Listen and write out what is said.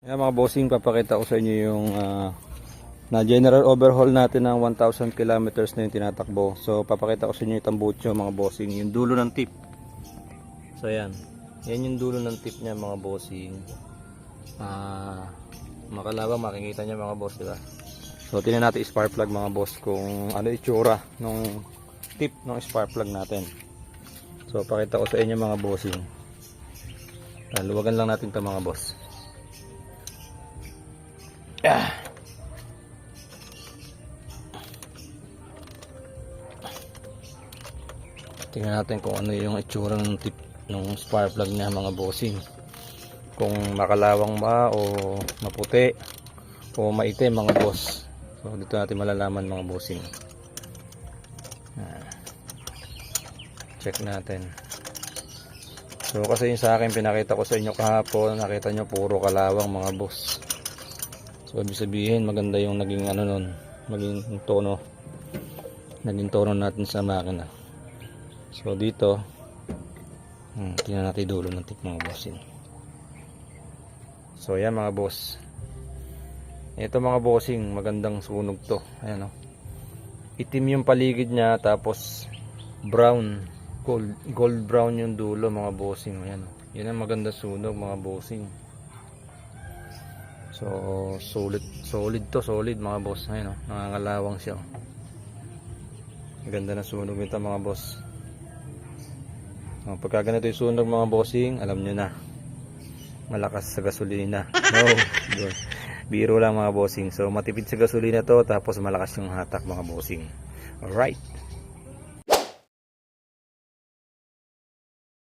Ayan mga bossing, papakita ko sa inyo yung na general overhaul natin ng 1,000 kilometers na yung tinatakbo. So papakita ko sa inyo yung tambucho mga bossing, yung dulo ng tip. So ayan, yan yung dulo ng tip niya mga bossing. Makalabang makikita niya mga boss, diba? So tingnan natin spark plug mga boss kung ano itsura nung tip ng spark plug natin. So pakita ko sa inyo mga bossing. Luwagan lang natin ito mga boss. Tingnan natin kung ano yung itsura ng tip ng spark plug niya mga bossing. Kung makalawang ba o maputi o maitim mga boss. So dito natin malalaman mga bossing. Check natin. So kasi yung sa akin pinakita ko sa inyo kahapon, nakita nyo puro kalawang mga boss. So ibig sabihin maganda yung naging ano nun, naging tono natin sa makina. So dito tingnan natin dulo ng tip mga bossing. So yan mga boss, ito mga bossing, magandang sunog to. Ayan, itim yung paligid nya, tapos brown, gold brown yung dulo mga bossing. Ayan, yan ang maganda sunog mga bossing. So solid mga boss. Ayan, nangangalawang siya. Maganda na sunog nito mga boss. Pagka ganito yung sunog mga bossing, alam nyo na, malakas sa gasolina. No, biro lang mga bossing. So matipid sa gasolina to, tapos malakas yung hatak mga bossing. Alright.